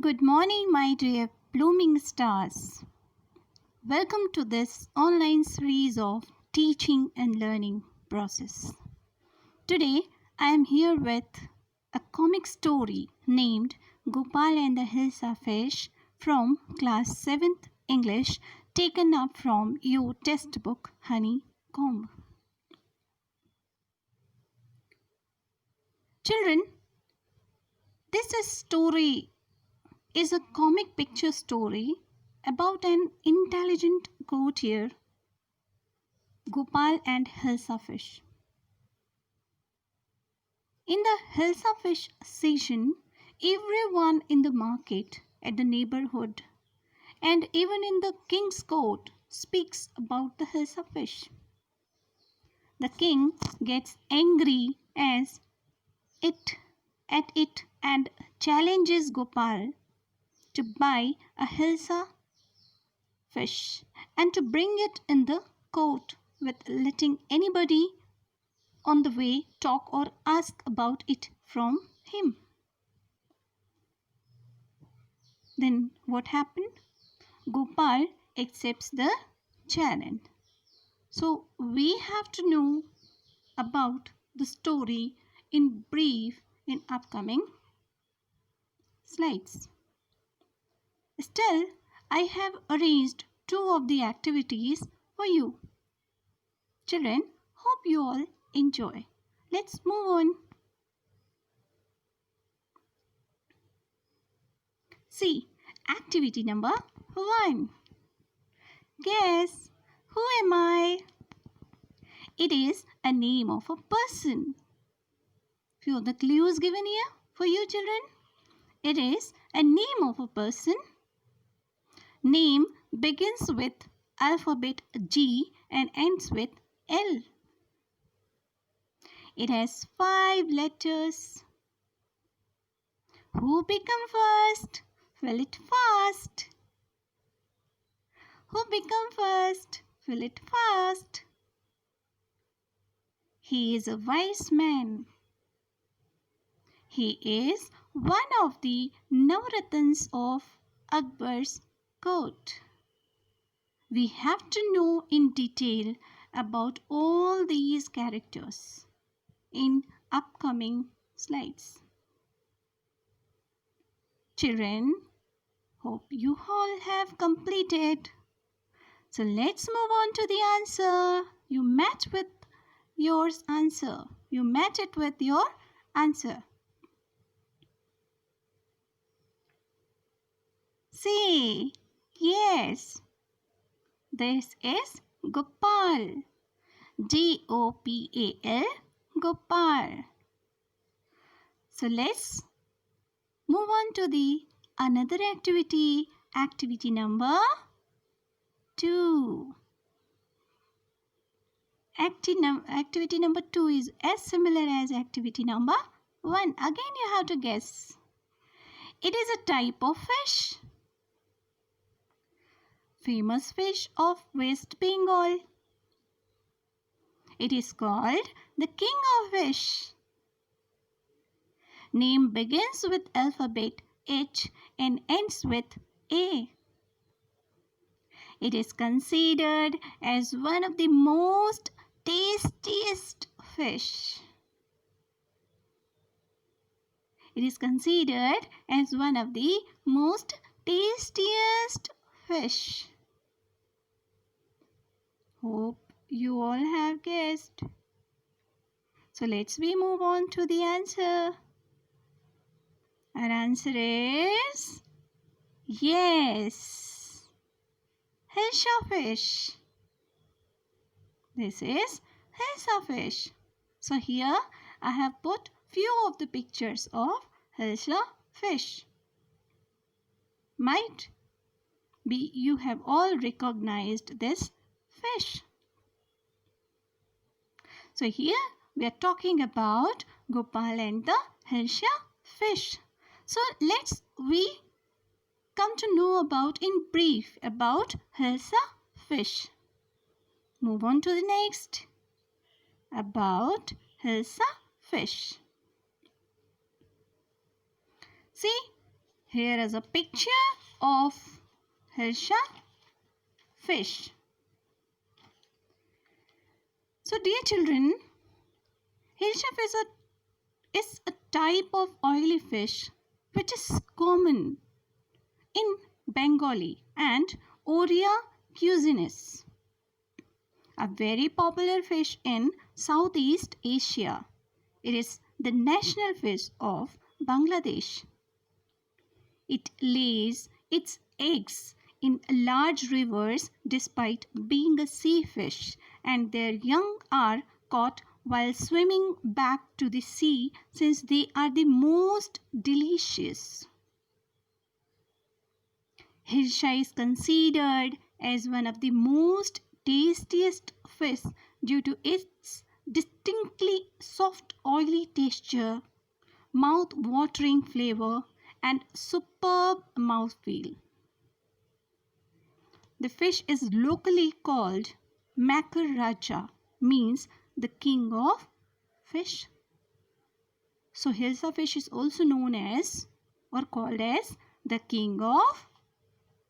Good morning, my dear blooming stars. Welcome to this online series of teaching and learning process. Today, I am here with a comic story named Gopal and the Hilsa fish from class 7th English, taken up from your textbook Honeycomb. Children, this story is a comic picture story about an intelligent courtier, Gopal and Hilsa fish. In the Hilsa fish season, everyone in the market, at the neighborhood, and even in the king's court speaks about the Hilsa fish. The king gets angry at it and challenges Gopal to buy a Hilsa fish and to bring it in the court without letting anybody on the way talk or ask about it from him. Then what happened? Gopal accepts the challenge. So we have to know about the story in brief in upcoming slides. Still, I have arranged 2 of the activities for you. Children, hope you all enjoy. Let's move on. See, activity number 1. Guess, who am I? It is a name of a person. Few of the clues given here for you children. It is a name of a person. Name begins with alphabet G and ends with L. It has 5 letters. Who become first? Fill it fast. Who become first? Fill it fast. He is a wise man. He is one of the Navratans of Akbar's court. We have to know in detail about all these characters in upcoming slides. Children, hope you all have completed. So let's move on to the answer. You match with your answer. You match it with your answer. See, yes, this is Gopal. Gopal, Gopal. So let's move on to the another activity. Activity number 2. Activity number 2 is as similar as activity number 1. Again you have to guess. It is a type of fish. Famous fish of West Bengal. It is called the king of fish. Name begins with alphabet H and ends with A. It is considered as one of the most tastiest fish. It is considered as one of the most tastiest fish. Hope you all have guessed. So let's move on to the answer. Our answer is yes, Hilsa fish. This is Hilsa fish. So here I have put few of the pictures of Hilsa fish. Might be you have all recognized this fish. So here we are talking about Gopal and the Hilsa fish. So we come to know about in brief about Hilsa fish. Move on to the next. About Hilsa fish. See, Here is a picture of Hilsa fish. So dear children, Hilsa fish is a type of oily fish which is common in Bengali and Oriya cuisines. A very popular fish in Southeast Asia. It is the national fish of Bangladesh. It lays its eggs in large rivers despite being a sea fish, and their young are caught while swimming back to the sea since they are the most delicious. Hilsa is considered as one of the most tastiest fish due to its distinctly soft oily texture, mouth-watering flavor and superb mouthfeel. The fish is locally called Makar Raja, means the king of fish. So Hilsa fish is also known as or called as the king of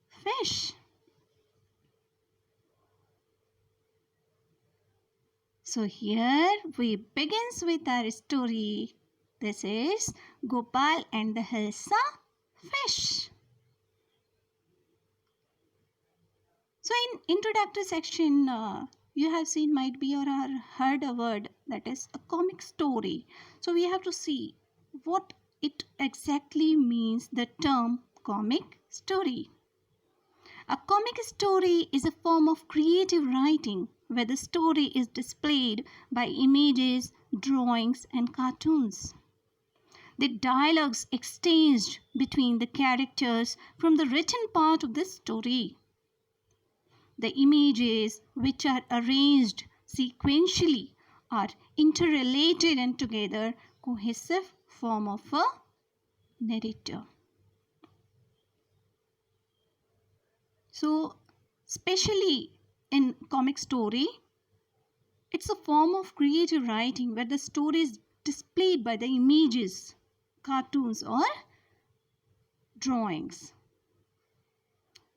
fish. So here we begins with our story. This is Gopal and the Hilsa fish. So in introductory section, you have seen might be or heard a word that is a comic story. So we have to see what it exactly means, the term comic story. A comic story is a form of creative writing where the story is displayed by images, drawings and cartoons. The dialogues exchanged between the characters from the written part of the story. The images which are arranged sequentially are interrelated and together cohesive form of a narrator. So, especially in comic story, it's a form of creative writing where the story is displayed by the images, cartoons or drawings.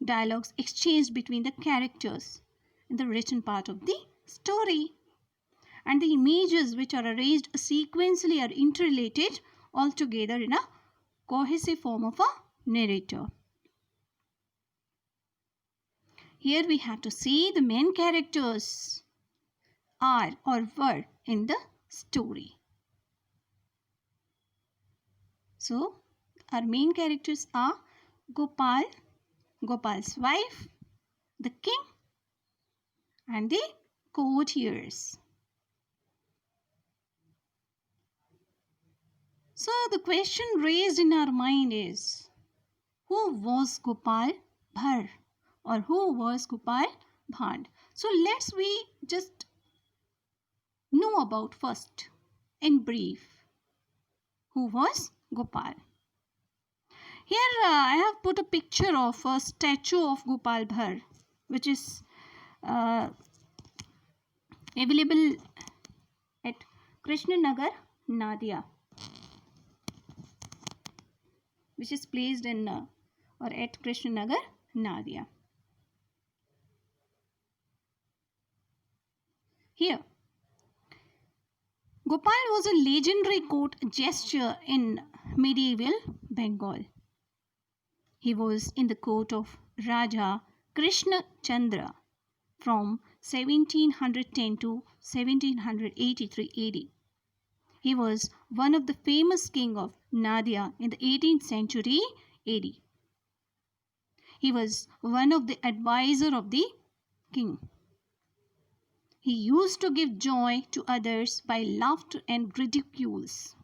Dialogues exchanged between the characters in the written part of the story. And the images which are arranged sequentially are interrelated all together in a cohesive form of a narrator. Here we have to see the main characters are or were in the story. So, our main characters are Gopal, Gopal's wife, the king and the courtiers. So, the question raised in our mind is, who was Gopal Bhar or who was Gopal Bhand? So, let's we just know about first in brief who was Gopal. Here I have put a picture of a statue of Gopal Bhar which is available at Krishnanagar, Nadia, which is placed in or at Krishnanagar, Nadia. Here, Gopal was a legendary court jester in medieval Bengal. He was in the court of Raja Krishna Chandra from 1710 to 1783 AD. He was one of the famous king of Nadia in the 18th century AD. He was one of the advisor of the king. He used to give joy to others by laughter and ridicules.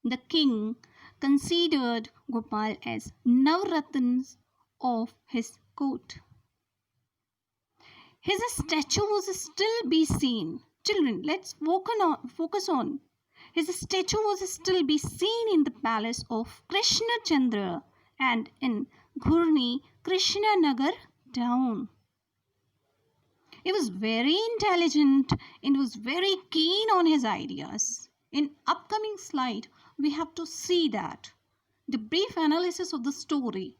The king considered Gopal as Navratnas of his court. His statue was still be seen. Children, let's focus on. His statue was still be seen in the palace of Krishna Chandra and in Ghurni, Krishnanagar town. He was very intelligent and was very keen on his ideas. In upcoming slide, we have to see that the brief analysis of the story,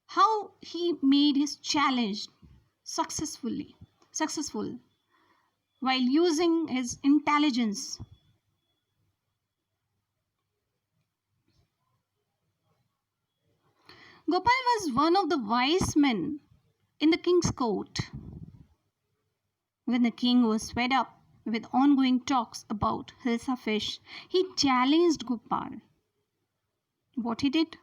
how he made his challenge successful while using his intelligence. Gopal was one of the wise men in the king's court. When the king was fed up with ongoing talks about Hilsa fish, he challenged Gopal. What he did?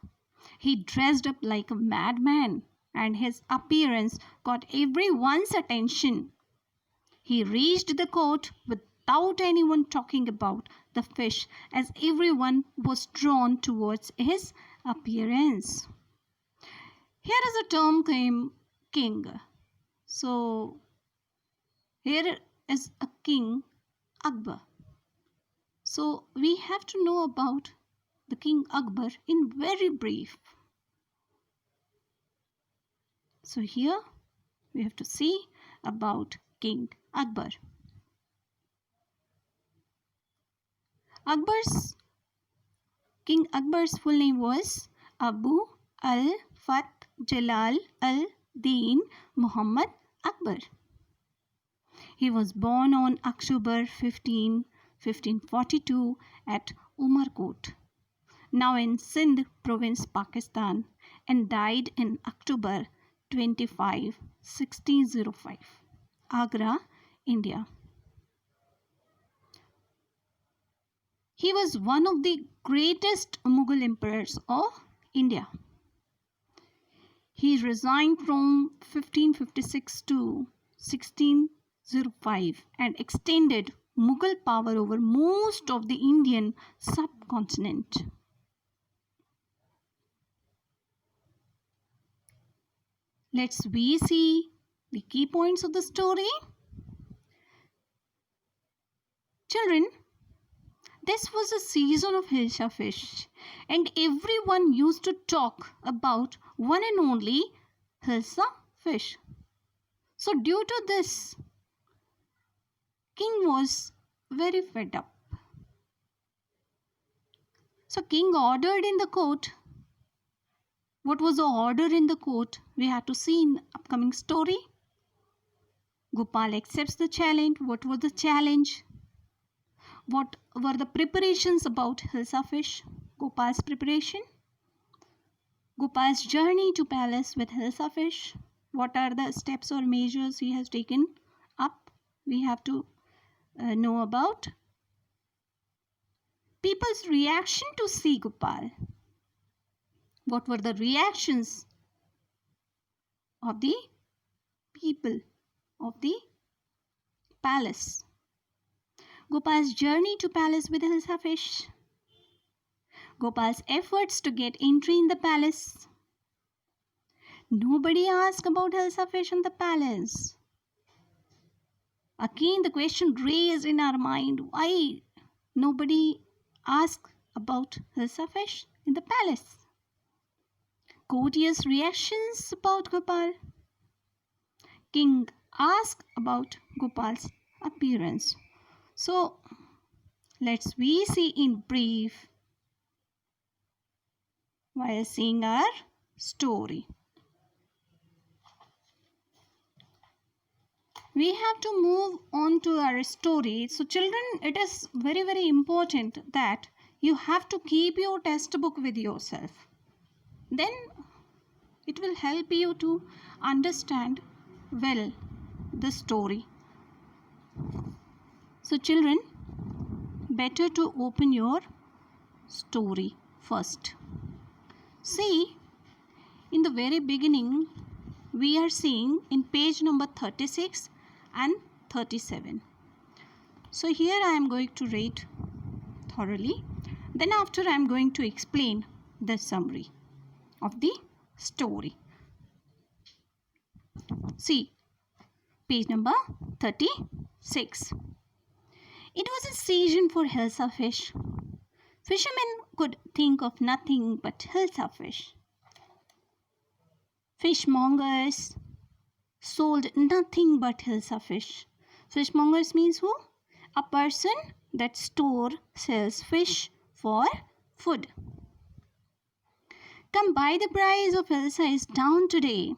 He dressed up like a madman, and his appearance got everyone's attention. He reached the court without anyone talking about the fish, as everyone was drawn towards his appearance. Here is a term came king. So here is a king, Akbar. So we have to know about the King Akbar in very brief. So here we have to see about King Akbar. King Akbar's full name was Abu al-Fath Jalal al-Din Muhammad Akbar. He was born on October 15, 1542 at Umarkot, now in Sindh province, Pakistan, and died in October 25, 1605, Agra, India. He was one of the greatest Mughal emperors of India. He resigned from 1556 to 1605 and extended Mughal power over most of the Indian subcontinent. Let's see the key points of the story. Children, this was a season of Hilsa fish, and everyone used to talk about one and only Hilsa fish. So due to this, king was very fed up. So king ordered in the court. What was the order in the court? We have to see in upcoming story. Gopal accepts the challenge. What was the challenge? What were the preparations about Hilsa fish? Gopal's preparation. Gopal's journey to palace with Hilsa fish. What are the steps or measures he has taken up? We have to know about. People's reaction to see Gopal. What were the reactions of the people of the palace? Gopal's journey to palace with Hilsa fish. Gopal's efforts to get entry in the palace. Nobody asked about Hilsa fish in the palace. Again, the question raised in our mind, why nobody asked about Hilsa fish in the palace? Courtiers' reactions about Gopal. King asked about Gopal's appearance. So, let's see in brief while seeing our story. We have to move on to our story. So children, it is very, very important that you have to keep your textbook with yourself. Then it will help you to understand well the story. So children, better to open your story first. See, in the very beginning, we are seeing in page number 36 and 37. So here I am going to read thoroughly. Then after I am going to explain the summary of the story. See, page number 36. It was a season for Hilsa fish. Fishermen could think of nothing but Hilsa fish. Fishmongers sold nothing but Hilsa fish. Fishmongers means who? A person that sells fish for food. Come buy, the price of Hilsa is down today.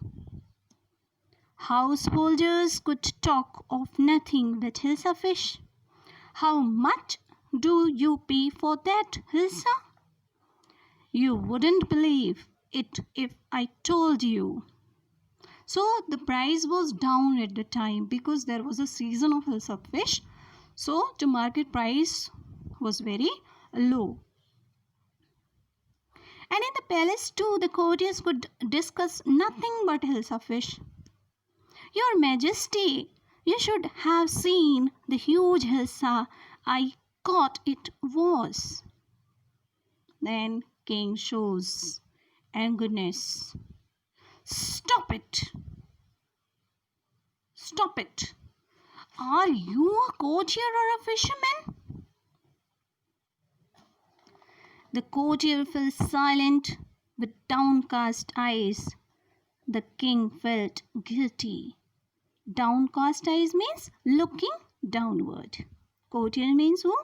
Householders could talk of nothing but Hilsa fish. How much do you pay for that, Hilsa? You wouldn't believe it if I told you. So the price was down at the time because there was a season of Hilsa fish. So the market price was very low. And in the palace too, the courtiers could discuss nothing but Hilsa fish. Your Majesty, you should have seen the huge Hilsa I caught it was. Then King shows angerness. Stop it! Stop it! Are you a courtier or a fisherman? The courtier fell silent with downcast eyes. The king felt guilty. Downcast eyes means looking downward. Courtier means who?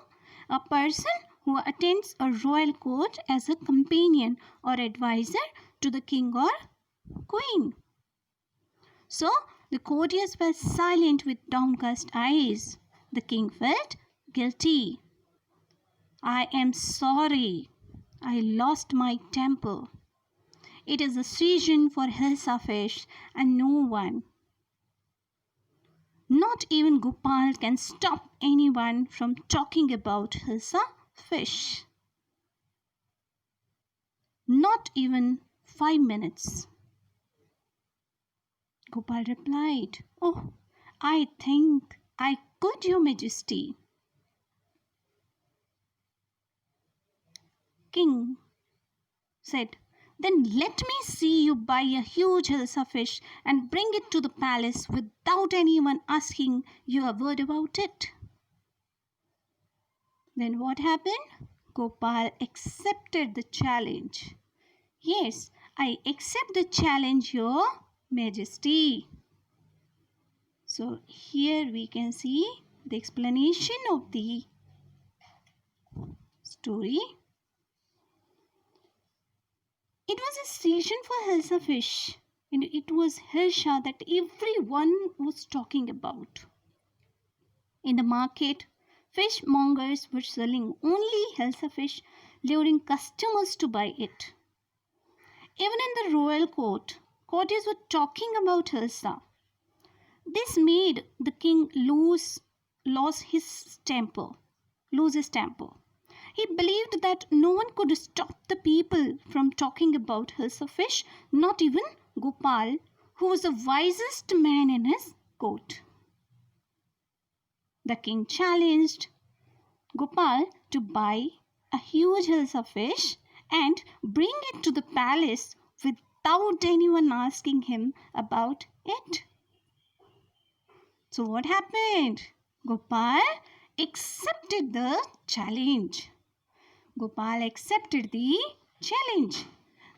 A person who attends a royal court as a companion or advisor to the king or queen. So, the courtiers fell silent with downcast eyes. The king felt guilty. I am sorry. I lost my temper. It is a season for Hilsa fish and no one, not even Gopal, can stop anyone from talking about Hilsa fish. Not even 5 minutes. Gopal replied, Oh, I think I could, Your Majesty. King said, Then let me see you buy a huge Hilsa fish and bring it to the palace without anyone asking you a word about it. Then what happened? Gopal accepted the challenge. Yes, I accept the challenge, Your Majesty. So here we can see the explanation of the story. It was a season for Hilsa fish, and it was Hilsa that everyone was talking about. In the market, fishmongers were selling only Hilsa fish, luring customers to buy it. Even in the royal court, courtiers were talking about Hilsa. This made the king lose his temper. He believed that no one could stop the people from talking about Hilsa fish, not even Gopal, who was the wisest man in his court. The king challenged Gopal to buy a huge Hilsa fish and bring it to the palace without anyone asking him about it. So what happened? Gopal accepted the challenge. Gopal accepted the challenge.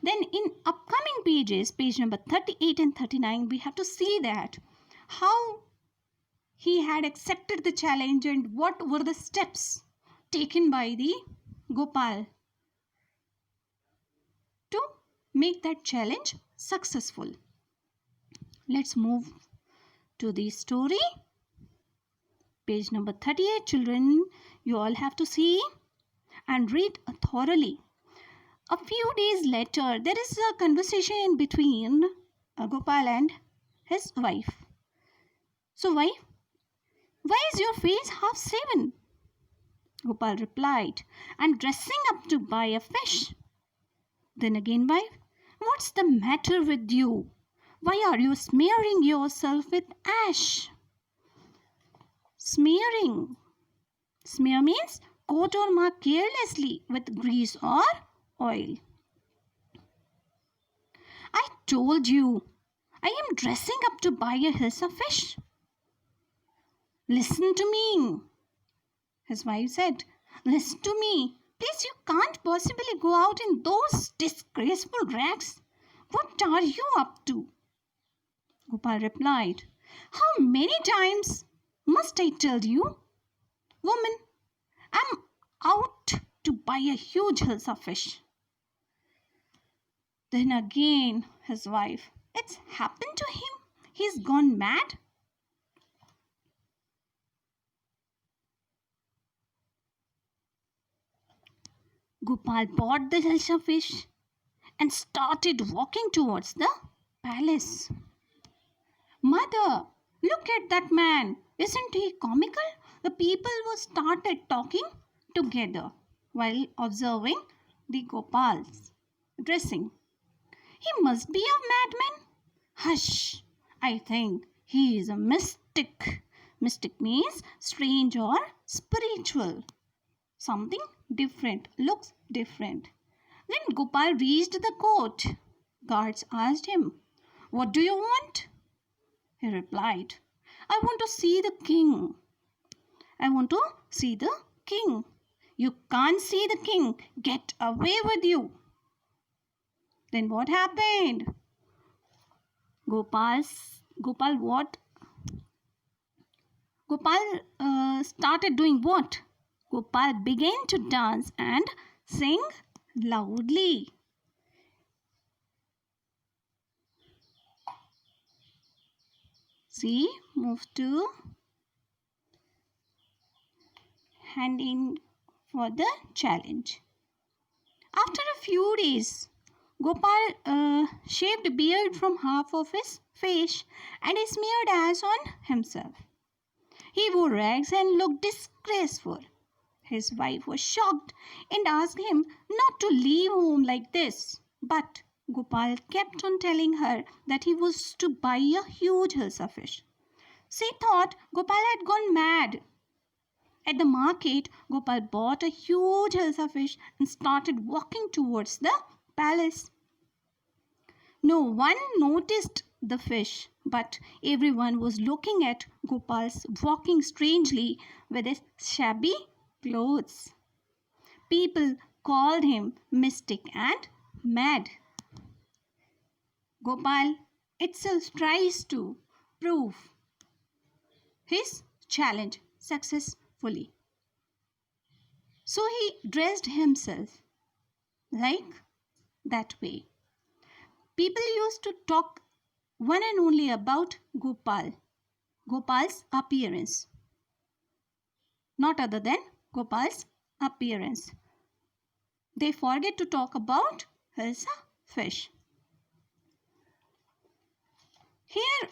Then in upcoming pages, page number 38 and 39, we have to see that how he had accepted the challenge and what were the steps taken by the Gopal to make that challenge successful. Let's move to the story. Page number 38, children, you all have to see and read thoroughly. A few days later, there is a conversation between Gopal and his wife. So, wife, why is your face half shaven? Gopal replied, I'm dressing up to buy a fish. Then again, wife, what's the matter with you? Why are you smearing yourself with ash? Smearing. Smear means coat or mark carelessly with grease or oil. I told you, I am dressing up to buy a Hilsa fish. Listen to me. His wife said, Listen to me. Please, you can't possibly go out in those disgraceful rags. What are you up to? Gopal replied, How many times must I tell you? Woman, I'm out to buy a huge Hilsa fish. Then again his wife, it's happened to him. He's gone mad. Gopal bought the Hilsa fish and started walking towards the palace. Mother, look at that man. Isn't he comical? The people were started talking together while observing the Gopal's dressing. He must be a madman. Hush, I think he is a mystic. Mystic means strange or spiritual. Something different, looks different. Then Gopal reached the court. Guards asked him, "What do you want?" He replied, "I want to see the king. I want to see the king." "You can't see the king. Get away with you." Then what happened? Gopal started doing what? Gopal began to dance and sing loudly. See, move to hand in for the challenge. After a few days, Gopal shaved beard from half of his face and he smeared ash on himself. He wore rags and looked disgraceful. His wife was shocked and asked him not to leave home like this. But Gopal kept on telling her that he was to buy a huge Hilsa fish. She thought Gopal had gone mad. At the market, Gopal bought a huge Hilsa fish and started walking towards the palace. No one noticed the fish, but everyone was looking at Gopal's walking strangely with his shabby clothes. People called him mystic and mad. Gopal itself tries to prove his challenge successfully. So he dressed himself like that way. People used to talk one and only about Gopal's appearance. Not other than Gopal's appearance. They forget to talk about Hilsa fish. Here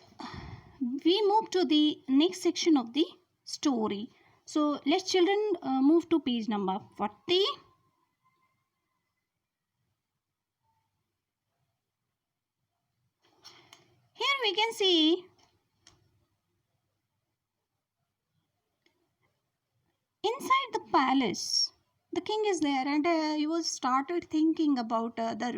we move to the next section of the story. So let's children move to page number 40. Here we can see inside the palace, the king is there and he was started thinking about the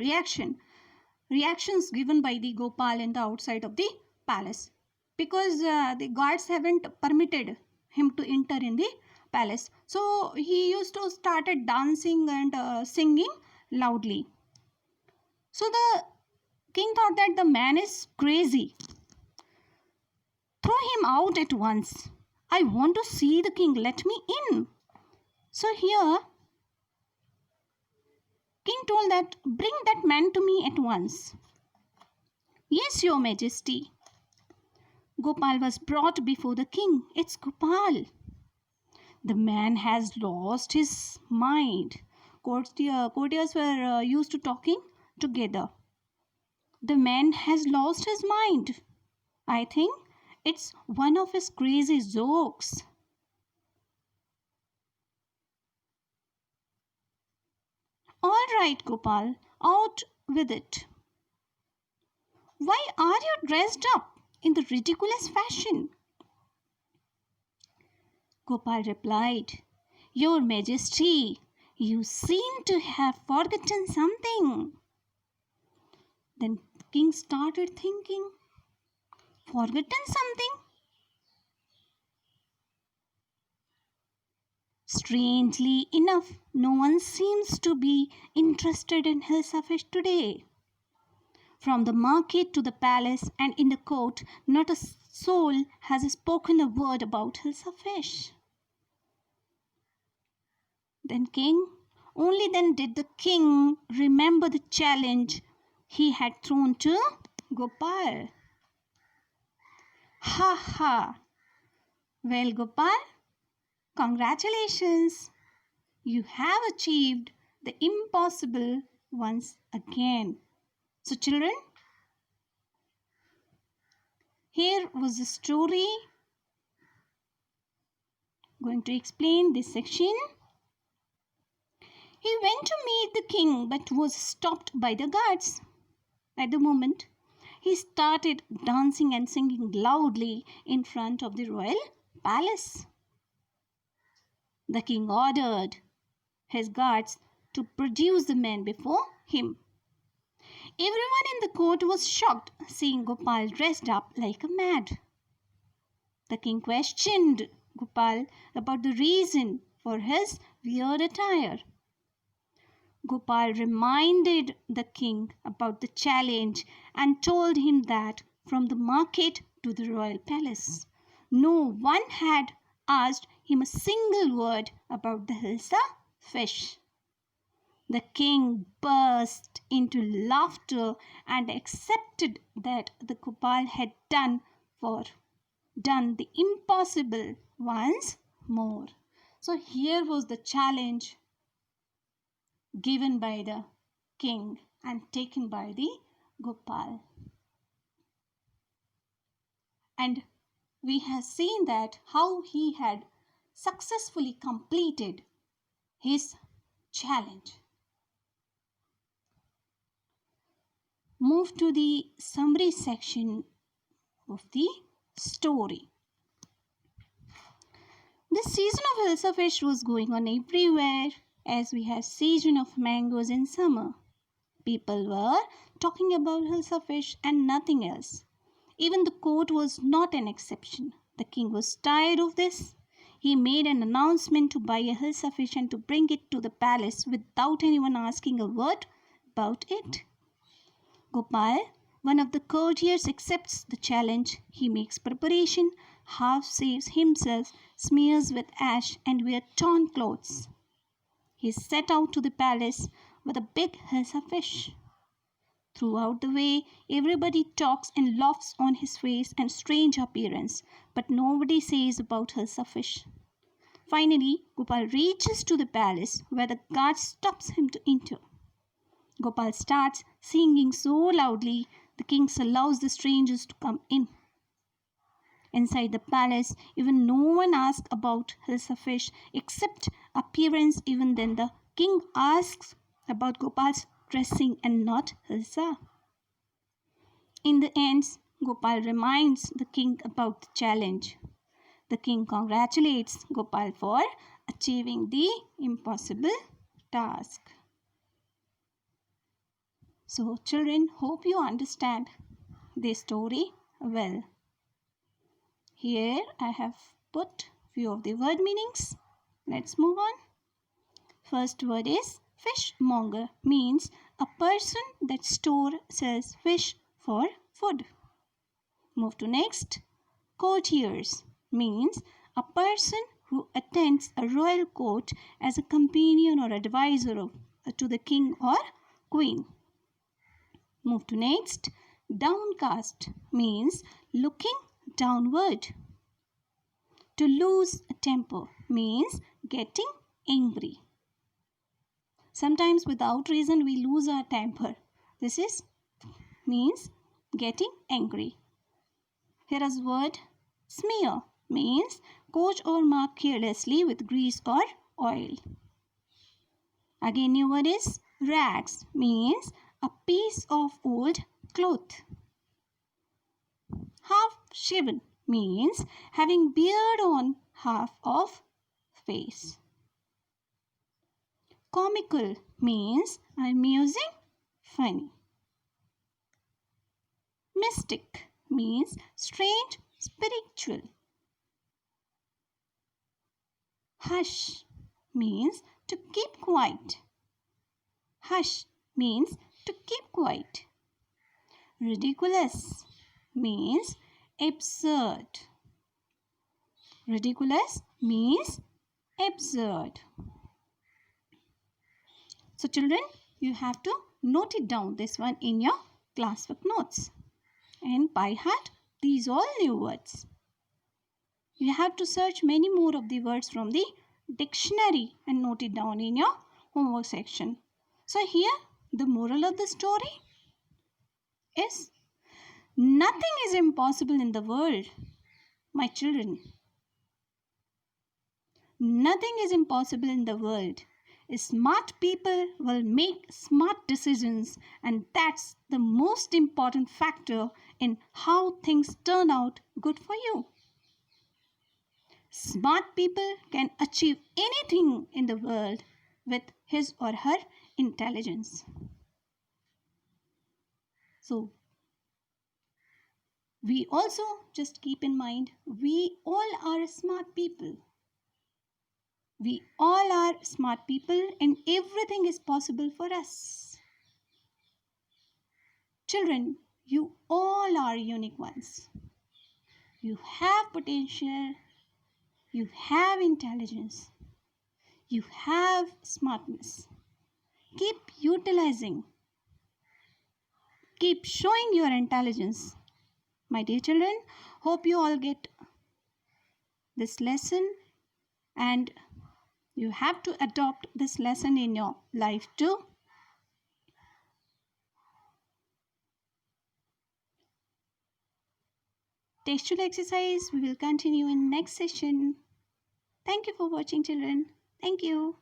reactions given by the Gopal in the outside of the palace, because the guards haven't permitted him to enter in the palace. So he used to started dancing and singing loudly. So the king thought that the man is crazy. Throw him out at once. I want to see the king. Let me in. So here, king told that, bring that man to me at once. Yes, your majesty. Gopal was brought before the king. It's Gopal. The man has lost his mind. Courtiers were used to talking together. The man has lost his mind. I think it's one of his crazy jokes. All right, Gopal, out with it. Why are you dressed up in the ridiculous fashion? Gopal replied, Your Majesty, you seem to have forgotten something. Then king started thinking, forgotten something? Strangely enough, no one seems to be interested in Hilsa fish today. From the market to the palace and in the court, not a soul has spoken a word about Hilsa fish. Then king Only then did the king remember the challenge he had thrown to Gopal. Ha ha! Well, Gopal, congratulations! You have achieved the impossible once again. So, children, here was the story. Going to explain this section. He went to meet the king but was stopped by the guards. At the moment, he started dancing and singing loudly in front of the royal palace. The king ordered his guards to produce the man before him. Everyone in the court was shocked seeing Gopal dressed up like a mad. The king questioned Gopal about the reason for his weird attire. Gopal reminded the king about the challenge and told him that from the market to the royal palace, no one had asked him a single word about the Hilsa fish. The king burst into laughter and accepted that the Gopal had done the impossible once more. So here was the challenge given by the king and taken by the Gopal. And we have seen that how he had successfully completed his challenge. Move to the summary section of the story. The season of Hilsa fish was going on everywhere, as we have season of mangoes in summer. People were talking about Hilsa fish and nothing else. Even the court was not an exception. The king was tired of this. He made an announcement to buy a Hilsa fish and to bring it to the palace without anyone asking a word about it. Gopal, one of the courtiers, accepts the challenge. He makes preparation, half saves himself, smears with ash and wears torn clothes. He set out to the palace with a big Hilsa fish. Throughout the way, everybody talks and laughs on his face and strange appearance, but nobody says about Hilsa fish. Finally, Gopal reaches to the palace where the guard stops him to enter. Gopal starts singing so loudly, the king allows the strangers to come in. Inside the palace, even no one asks about Hilsa fish except appearance. Even then, the king asks about Gopal's dressing and not Hilsa. In the end, Gopal reminds the king about the challenge. The king congratulates Gopal for achieving the impossible task. So, children, hope you understand this story well. Here I have put few of the word meanings. Let's move on. First word is fishmonger, means a person that sells fish for food. Move to next. Courtiers, means a person who attends a royal court as a companion or advisor to the king or queen. Move to next. Downcast, means looking downward. To lose a temper, means getting angry. Sometimes without reason we lose our temper. This means getting angry. Here is word smear, means coat or mark carelessly with grease or oil. Again new word is rags, means a piece of old cloth. Half shaven, means having beard on half of face. Comical, means amusing, funny. Mystic, means strange, spiritual. Hush, means to keep quiet. Hush means to keep quiet. Ridiculous means absurd. Ridiculous means absurd. So children, you have to note it down, this one, in your classwork notes. And by heart, these all new words. You have to search many more of the words from the dictionary and note it down in your homework section. So here, the moral of the story is nothing is impossible in the world, my children. Nothing is impossible in the world. Smart people will make smart decisions, and that's the most important factor in how things turn out good for you. Smart people can achieve anything in the world with his or her intelligence. So, we also just keep in mind, we all are smart people. We all are smart people and everything is possible for us. Children, you all are unique ones. You have potential, you have intelligence, you have smartness. Keep utilizing, keep showing your intelligence. My dear children, hope you all get this lesson and you have to adopt this lesson in your life too. Textual exercise we will continue in next session. Thank you for watching children. Thank you.